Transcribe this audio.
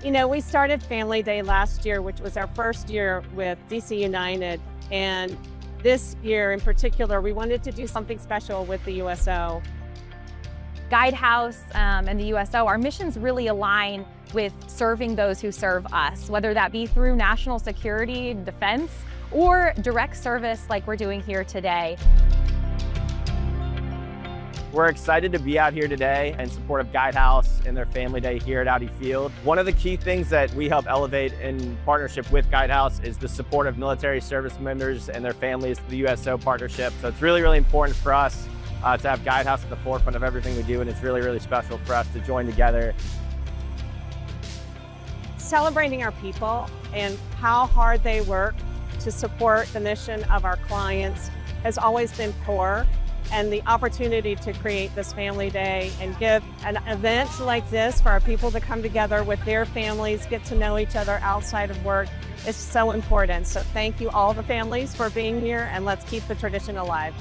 You know, we started Family Day last year, which was our first year with DC United. And this year in particular, we wanted to do something special with the USO. Guidehouse and the USO, our missions really align with serving those who serve us, whether that be through national security, defense, or direct service like we're doing here today. We're excited to be out here today in support of Guidehouse and their Family Day here at Audi Field. One of the key things that we help elevate in partnership with Guidehouse is the support of military service members and their families, the USO partnership. So it's really, really important for us to have Guidehouse at the forefront of everything we do, and it's really, really special for us to join together. Celebrating our people and how hard they work to support the mission of our clients has always been core. And the opportunity to create this Family Day and give an event like this for our people to come together with their families, get to know each other outside of work is so important. So thank you all the families for being here, and let's keep the tradition alive.